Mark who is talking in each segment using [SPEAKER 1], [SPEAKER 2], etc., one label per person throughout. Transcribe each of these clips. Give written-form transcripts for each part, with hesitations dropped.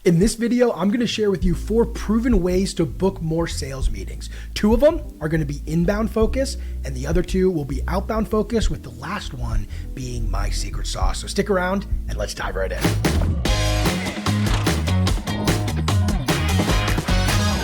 [SPEAKER 1] In this video, I'm going to share with you 4 proven ways to book more sales meetings. 2 of them are going to be inbound focus, and the other 2 will be outbound focus, with the last one being my secret sauce. So stick around and let's dive right in.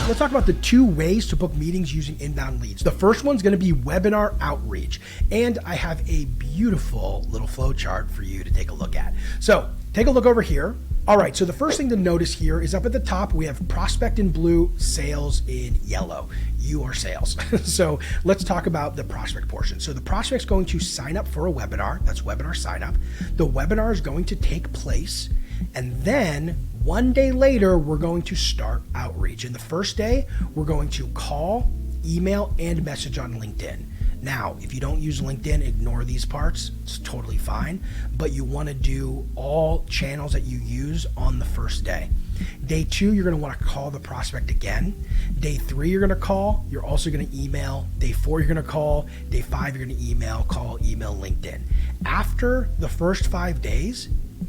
[SPEAKER 1] Let's talk about the 2 ways to book meetings using inbound leads. The first one's going to be webinar outreach, and I have a beautiful little flow chart for you to take a look at. So take a look over here. All right, so the first thing to notice here is up at the top, we have prospect in blue, sales in yellow. You are sales. So let's talk about the prospect portion. So the prospect's going to sign up for a webinar. That's webinar sign up. The webinar is going to take place, and then one day later, we're going to start outreach. And the first day, we're going to call, email, and message on LinkedIn. Now, if you don't use LinkedIn, ignore these parts. It's totally fine. But you want to do all channels that you use on the first day. Day 2, you're going to want to call the prospect again. Day 3, you're going to call. You're also going to email. Day 4, you're going to call. Day 5, you're going to email, call, email, LinkedIn. After the first 5 days,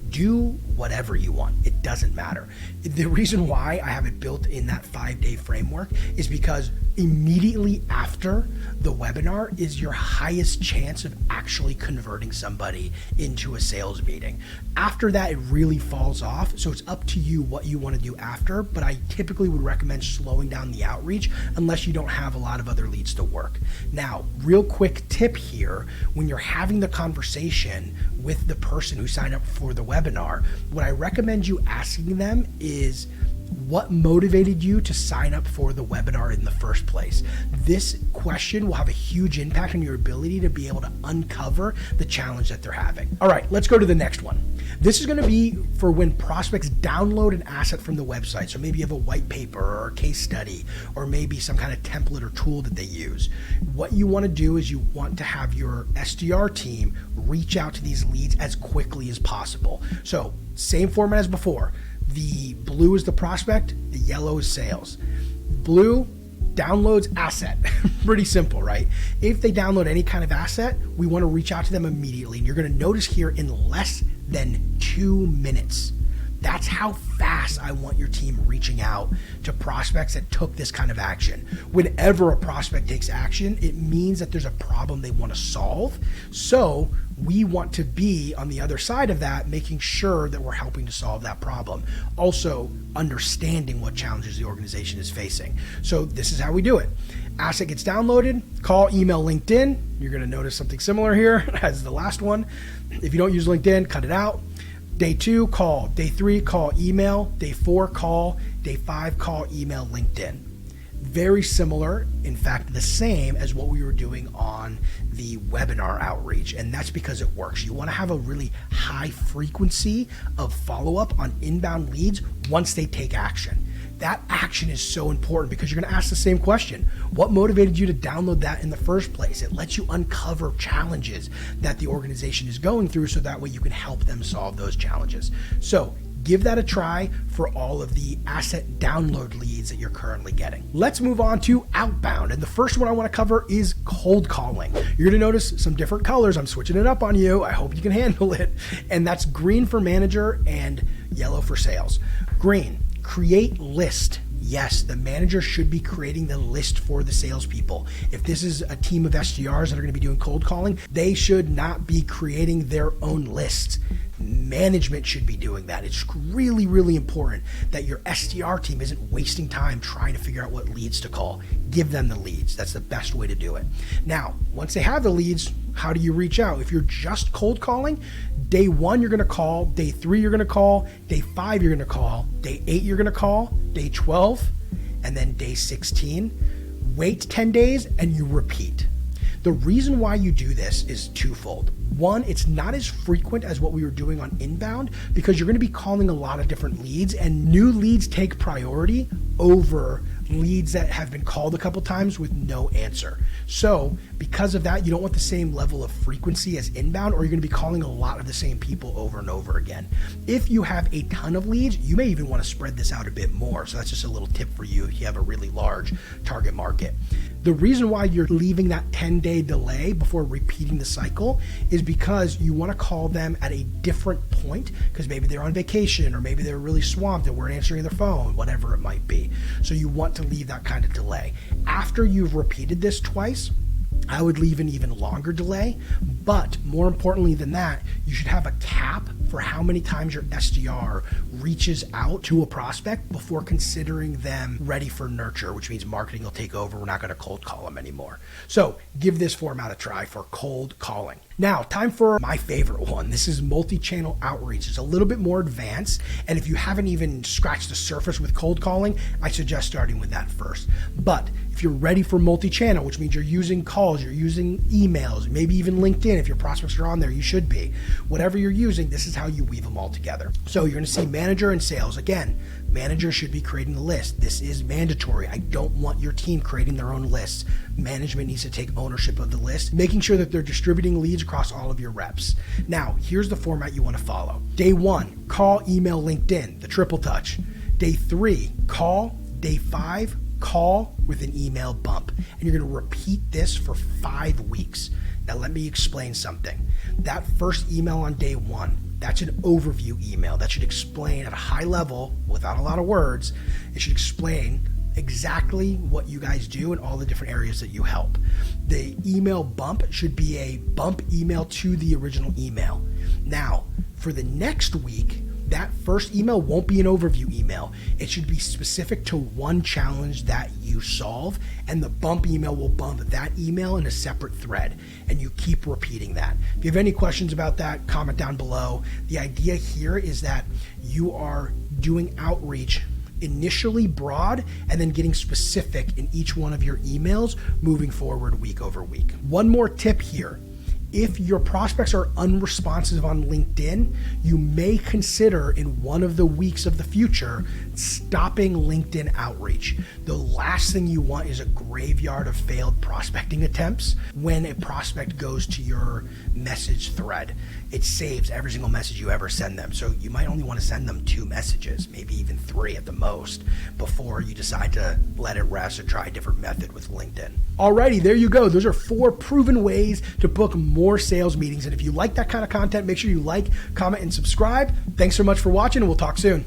[SPEAKER 1] do whatever you want. It doesn't matter. The reason why I have it built in that 5-day framework is because immediately after the webinar is your highest chance of actually converting somebody into a sales meeting. After that, it really falls off. So it's up to you what you want to do after, but I typically would recommend slowing down the outreach unless you don't have a lot of other leads to work. Now, real quick tip here, when you're having the conversation with the person who signed up for the webinar, what I recommend you asking them is, what motivated you to sign up for the webinar in the first place? This question will have a huge impact on your ability to be able to uncover the challenge that they're having. All right, let's go to the next one. This is going to be for when prospects download an asset from the website. So maybe you have a white paper or a case study, or maybe some kind of template or tool that they use. What you want to do is you want to have your SDR team reach out to these leads as quickly as possible. So same format as before. The blue is the prospect, the yellow is sales. Blue downloads asset. Pretty simple, right? If they download any kind of asset, we want to reach out to them immediately. And you're going to notice here in less than 2 minutes. That's how fast I want your team reaching out to prospects that took this kind of action. Whenever a prospect takes action, it means that there's a problem they want to solve. So we want to be on the other side of that, making sure that we're helping to solve that problem. Also, understanding what challenges the organization is facing. So this is how we do it. Asset gets downloaded, call, email, LinkedIn. You're going to notice something similar here as the last one. If you don't use LinkedIn, cut it out. Day 2, call. Day 3, call, email. Day 4, call. Day 5, call, email, LinkedIn. Very similar, in fact, the same as what we were doing on the webinar outreach. And that's because it works. You want to have a really high frequency of follow-up on inbound leads once they take action. That action is so important because you're going to ask the same question. What motivated you to download that in the first place? It lets you uncover challenges that the organization is going through, so that way you can help them solve those challenges. So give that a try for all of the asset download leads that you're currently getting. Let's move on to outbound. And the first one I want to cover is cold calling. You're going to notice some different colors. I'm switching it up on you. I hope you can handle it. And that's green for manager and yellow for sales. Green, create list. Yes, the manager should be creating the list for the salespeople. If this is a team of SDRs that are going to be doing cold calling, they should not be creating their own lists. Management should be doing that. It's really, really important that your SDR team isn't wasting time trying to figure out what leads to call. Give them the leads. That's the best way to do it. Now, once they have the leads, how do you reach out? If you're just cold calling, day 1, you're going to call. Day 3, you're going to call. Day 5, you're going to call. Day 8, you're going to call. Day 12, and then day 16. Wait 10 days and you repeat. The reason why you do this is twofold. One, it's not as frequent as what we were doing on inbound because you're going to be calling a lot of different leads, and new leads take priority over leads that have been called a couple times with no answer. So because of that, you don't want the same level of frequency as inbound, or you're going to be calling a lot of the same people over and over again. If you have a ton of leads, you may even want to spread this out a bit more. So that's just a little tip for you if you have a really large target market. The reason why you're leaving that 10-day delay before repeating the cycle is because you want to call them at a different point, because maybe they're on vacation or maybe they're really swamped and weren't answering their phone, whatever it might be. So you want to leave that kind of delay. After you've repeated this twice, I would leave an even longer delay, but more importantly than that, you should have a cap for how many times your SDR reaches out to a prospect before considering them ready for nurture, which means marketing will take over. We're not going to cold call them anymore. So give this format a try for cold calling. Now, time for my favorite one. This is multi-channel outreach. It's a little bit more advanced, and if you haven't even scratched the surface with cold calling, I suggest starting with that first. But if you're ready for multi-channel, which means you're using calls, you're using emails, maybe even LinkedIn, if your prospects are on there, you should be. Whatever you're using, this is how you weave them all together. So you're going to see manager and sales. Again, manager should be creating the list. This is mandatory. I don't want your team creating their own lists. Management needs to take ownership of the list, making sure that they're distributing leads across all of your reps. Now, here's the format you want to follow. Day 1, call, email, LinkedIn, the triple touch. Day 3, call. Day 5, call with an email bump. And you're going to repeat this for 5 weeks. Now, let me explain something. That first email on day 1, that's an overview email. That should explain at a high level, without a lot of words, it should explain exactly what you guys do in all the different areas that you help. The email bump should be a bump email to the original email. Now, for the next week, that first email won't be an overview email. It should be specific to one challenge that you solve, and the bump email will bump that email in a separate thread, and you keep repeating that. If you have any questions about that, comment down below. The idea here is that you are doing outreach initially broad and then getting specific in each one of your emails moving forward week over week. One more tip here. If your prospects are unresponsive on LinkedIn, you may consider in one of the weeks of the future stopping LinkedIn outreach. The last thing you want is a graveyard of failed prospecting attempts when a prospect goes to your message thread. It saves every single message you ever send them. So you might only want to send them 2 messages, maybe even 3 at the most, before you decide to let it rest or try a different method with LinkedIn. Alrighty, there you go. Those are 4 proven ways to book more sales meetings. And if you like that kind of content, make sure you like, comment, and subscribe. Thanks so much for watching, and we'll talk soon.